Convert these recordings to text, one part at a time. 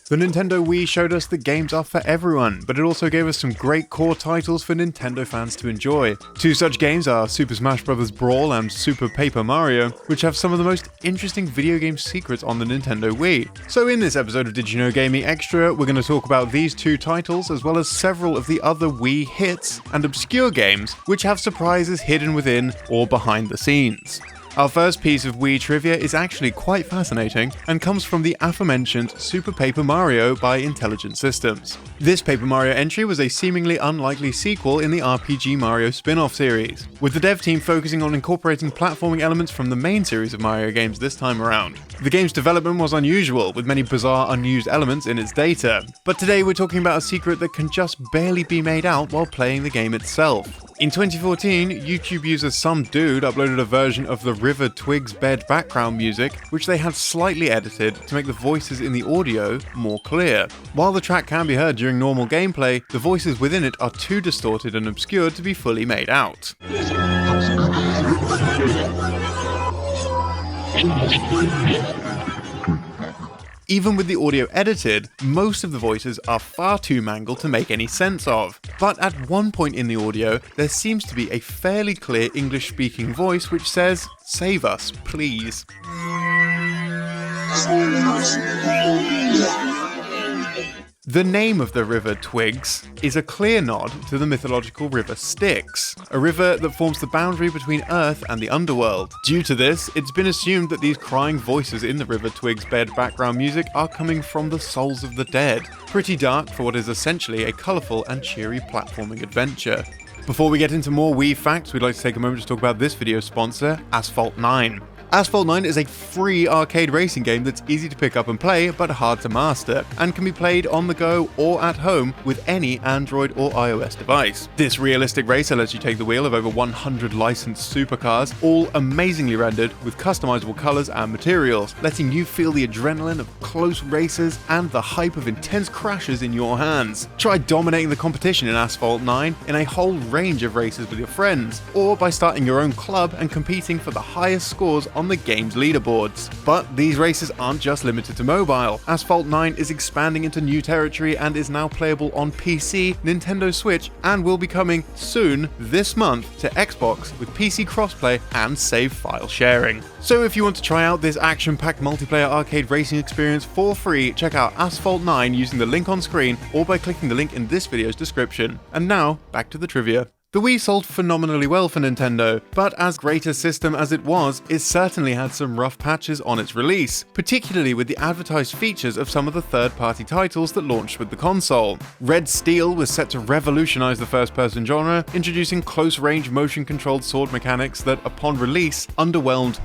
The Nintendo Wii showed us that games are for everyone, but it also gave us some great core titles for Nintendo fans to enjoy. Two such games are Super Smash Bros. Brawl and Super Paper Mario, which have some of the most interesting video game secrets on the Nintendo Wii. So in this episode of Did You Know Gaming Extra, we're going to talk about these two titles as well as several of the other Wii hits and obscure games which have surprises hidden within or behind the scenes. Our first piece of Wii trivia is actually quite fascinating and comes from the aforementioned Super Paper Mario by Intelligent Systems. This Paper Mario entry was a seemingly unlikely sequel in the RPG Mario spin-off series, with the dev team focusing on incorporating platforming elements from the main series of Mario games this time around. The game's development was unusual, with many bizarre unused elements in its data, but today we're talking about a secret that can just barely be made out while playing the game itself. In 2014, YouTube user Some Dude uploaded a version of the River Twigs Bed background music, which they had slightly edited to make the voices in the audio more clear. While the track can be heard during normal gameplay, the voices within it are too distorted and obscured to be fully made out. Even with the audio edited, most of the voices are far too mangled to make any sense of. But at one point in the audio, there seems to be a fairly clear English-speaking voice which says, "Save us, please." The name of the river Twigs is a clear nod to the mythological river Styx, a river that forms the boundary between Earth and the underworld. Due to this, it's been assumed that these crying voices in the river Twigs bed background music are coming from the souls of the dead. Pretty dark for what is essentially a colourful and cheery platforming adventure. Before we get into more Wii facts, we'd like to take a moment to talk about this video's sponsor, Asphalt 9. Asphalt 9 is a free arcade racing game that's easy to pick up and play, but hard to master, and can be played on the go or at home with any Android or iOS device. This realistic racer lets you take the wheel of over 100 licensed supercars, all amazingly rendered with customizable colors and materials, letting you feel the adrenaline of close races and the hype of intense crashes in your hands. Try dominating the competition in Asphalt 9 in a whole range of races with your friends, or by starting your own club and competing for the highest scores on the game's leaderboards. But these races aren't just limited to mobile. Asphalt 9 is expanding into new territory and is now playable on PC, Nintendo Switch, and will be coming soon this month to Xbox with PC crossplay and save file sharing. So if you want to try out this action-packed multiplayer arcade racing experience for free, check out Asphalt 9 using the link on screen or by clicking the link in this video's description. And now, back to the trivia. The Wii sold phenomenally well for Nintendo, but as great a system as it was, it certainly had some rough patches on its release, particularly with the advertised features of some of the third-party titles that launched with the console. Red Steel was set to revolutionize the first-person genre, introducing close-range motion-controlled sword mechanics that, upon release, underwhelmed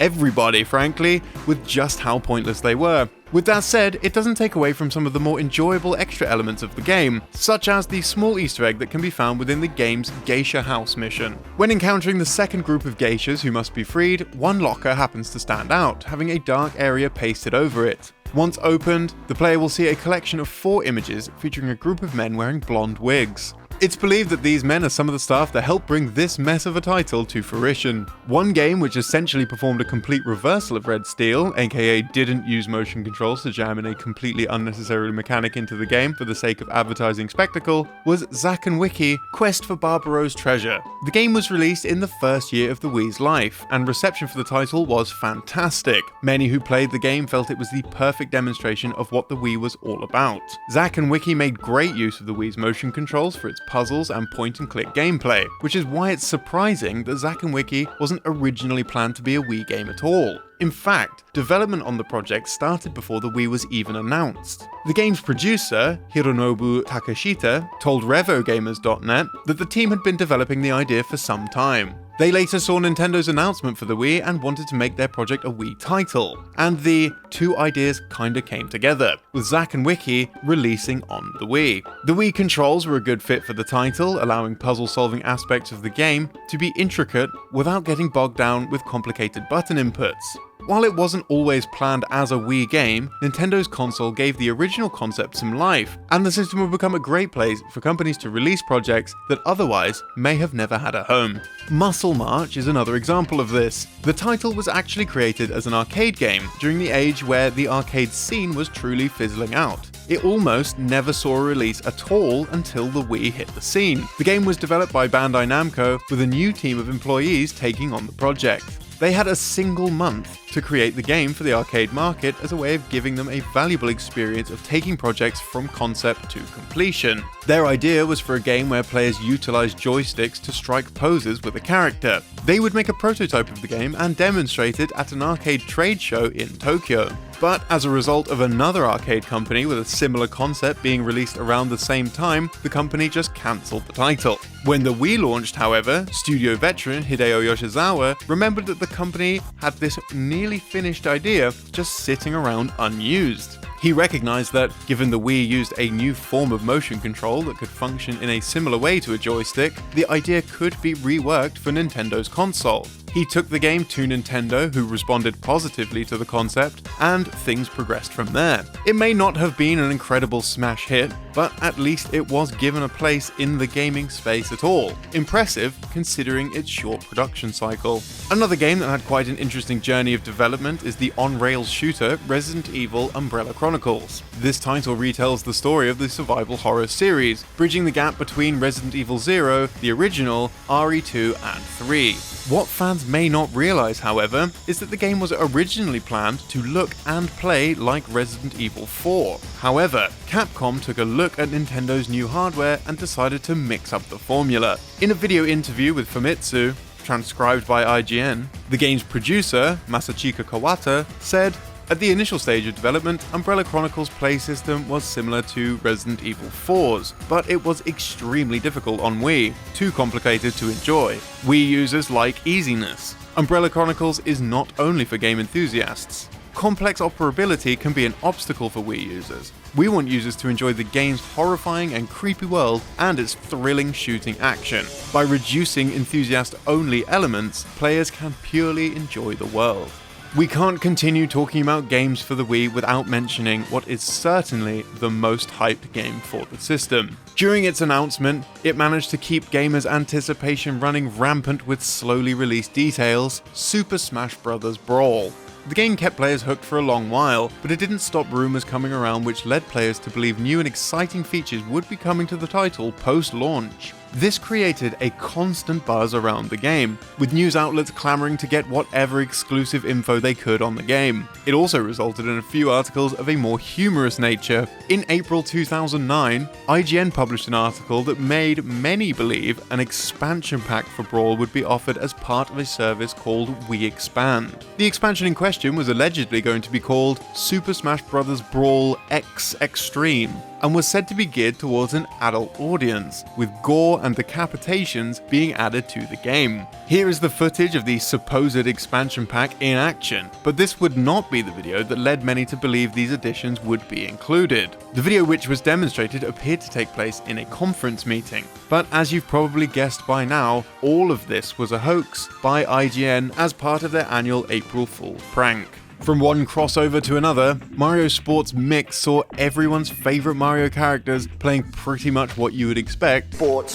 everybody, frankly, with just how pointless they were. With that said, it doesn't take away from some of the more enjoyable extra elements of the game, such as the small Easter egg that can be found within the game's Geisha House mission. When encountering the second group of geishas who must be freed, one locker happens to stand out, having a dark area pasted over it. Once opened, the player will see a collection of 4 images featuring a group of men wearing blonde wigs. It's believed that these men are some of the staff that helped bring this mess of a title to fruition. One game which essentially performed a complete reversal of Red Steel, aka didn't use motion controls to jam in a completely unnecessary mechanic into the game for the sake of advertising spectacle, was Zac and Wiki Quest for Barbaro's Treasure. The game was released in the first year of the Wii's life, and reception for the title was fantastic. Many who played the game felt it was the perfect demonstration of what the Wii was all about. Zac and Wiki made great use of the Wii's motion controls for its puzzles and point-and-click gameplay, which is why it's surprising that Zac and Wiki wasn't originally planned to be a Wii game at all. In fact, development on the project started before the Wii was even announced. The game's producer, Hironobu Takeshita, told RevoGamers.net that the team had been developing the idea for some time. They later saw Nintendo's announcement for the Wii and wanted to make their project a Wii title, and the two ideas kinda came together, with Zac and Wiki releasing on the Wii. The Wii controls were a good fit for the title, allowing puzzle-solving aspects of the game to be intricate without getting bogged down with complicated button inputs. While it wasn't always planned as a Wii game, Nintendo's console gave the original concept some life, and the system would become a great place for companies to release projects that otherwise may have never had a home. Muscle March is another example of this. The title was actually created as an arcade game during the age where the arcade scene was truly fizzling out. It almost never saw a release at all until the Wii hit the scene. The game was developed by Bandai Namco with a new team of employees taking on the project. They had a single month to create the game for the arcade market as a way of giving them a valuable experience of taking projects from concept to completion. Their idea was for a game where players utilized joysticks to strike poses with a character. They would make a prototype of the game and demonstrate it at an arcade trade show in Tokyo. But as a result of another arcade company with a similar concept being released around the same time, the company just cancelled the title. When the Wii launched, however, studio veteran Hideo Yoshizawa remembered that the company had this nearly finished idea just sitting around unused. He recognized that, given the Wii used a new form of motion control that could function in a similar way to a joystick, the idea could be reworked for Nintendo's console. He took the game to Nintendo, who responded positively to the concept, and things progressed from there. It may not have been an incredible smash hit, but at least it was given a place in the gaming space at all. Impressive, considering its short production cycle. Another game that had quite an interesting journey of development is the on-rails shooter Resident Evil Umbrella Chronicles. This title retells the story of the survival horror series, bridging the gap between Resident Evil 0, the original, RE2 and 3. What fans may not realise, however, is that the game was originally planned to look and play like Resident Evil 4. However, Capcom took a look at Nintendo's new hardware and decided to mix up the formula. In a video interview with Famitsu, transcribed by IGN, the game's producer, Masachika Kawata, said, "At the initial stage of development, Umbrella Chronicles' play system was similar to Resident Evil 4's, but it was extremely difficult on Wii, too complicated to enjoy. Wii users like easiness. Umbrella Chronicles is not only for game enthusiasts. Complex operability can be an obstacle for Wii users. We want users to enjoy the game's horrifying and creepy world and its thrilling shooting action. By reducing enthusiast-only elements, players can purely enjoy the world." We can't continue talking about games for the Wii without mentioning what is certainly the most hyped game for the system. During its announcement, it managed to keep gamers' anticipation running rampant with slowly released details: Super Smash Bros. Brawl. The game kept players hooked for a long while, but it didn't stop rumours coming around which led players to believe new and exciting features would be coming to the title post-launch. This created a constant buzz around the game, with news outlets clamoring to get whatever exclusive info they could on the game. It also resulted in a few articles of a more humorous nature. In April 2009, IGN published an article that made many believe an expansion pack for Brawl would be offered as part of a service called Wii Expand. The expansion in question was allegedly going to be called Super Smash Bros. Brawl X Extreme, and was said to be geared towards an adult audience, with gore and decapitations being added to the game. Here is the footage of the supposed expansion pack in action, but this would not be the video that led many to believe these additions would be included. The video which was demonstrated appeared to take place in a conference meeting, but as you've probably guessed by now, all of this was a hoax by IGN as part of their annual April Fool prank. From one crossover to another, Mario Sports Mix saw everyone's favourite Mario characters playing pretty much what you would expect. Sport.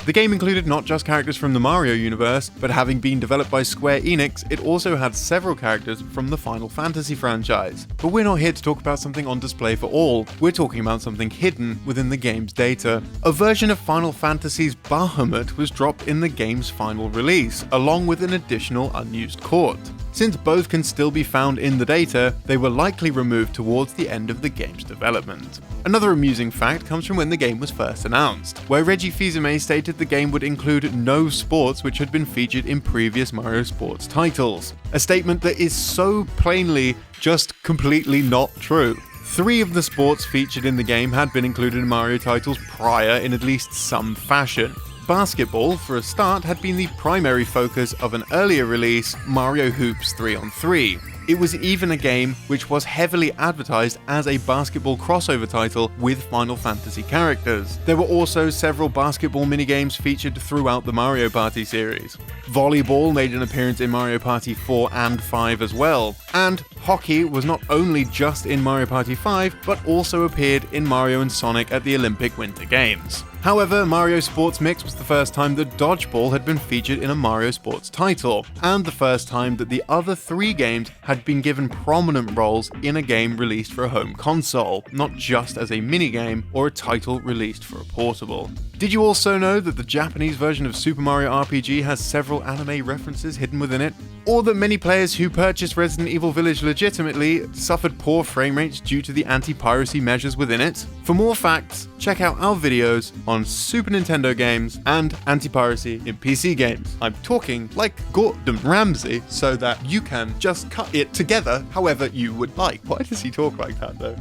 The game included not just characters from the Mario universe, but having been developed by Square Enix, it also had several characters from the Final Fantasy franchise. But we're not here to talk about something on display for all, we're talking about something hidden within the game's data. A version of Final Fantasy's Bahamut was dropped in the game's final release, along with an additional unused court. Since both can still be found in the data, they were likely removed towards the end of the game's development. Another amusing fact comes from when the game was first announced, where Reggie Fils-Aimé stated the game would include no sports which had been featured in previous Mario Sports titles. A statement that is so plainly just completely not true. 3 of the sports featured in the game had been included in Mario titles prior in at least some fashion. Basketball, for a start, had been the primary focus of an earlier release, Mario Hoops 3-on-3. It was even a game which was heavily advertised as a basketball crossover title with Final Fantasy characters. There were also several basketball minigames featured throughout the Mario Party series. Volleyball made an appearance in Mario Party 4 and 5 as well. And hockey was not only just in Mario Party 5, but also appeared in Mario and Sonic at the Olympic Winter Games. However, Mario Sports Mix was the first time that dodgeball had been featured in a Mario Sports title, and the first time that the other 3 games had been given prominent roles in a game released for a home console, not just as a minigame or a title released for a portable. Did you also know that the Japanese version of Super Mario RPG has several anime references hidden within it? Or that many players who purchased Resident Evil Village legitimately suffered poor frame rates due to the anti-piracy measures within it? For more facts, check out our videos on Super Nintendo games and anti-piracy in PC games. I'm talking like Gordon Ramsay so that you can just cut it together however you would like. Why does he talk like that though?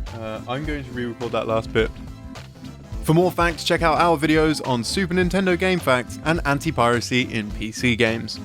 I'm going to re-record that last bit. For more facts, check out our videos on Super Nintendo game facts and anti-piracy in PC games.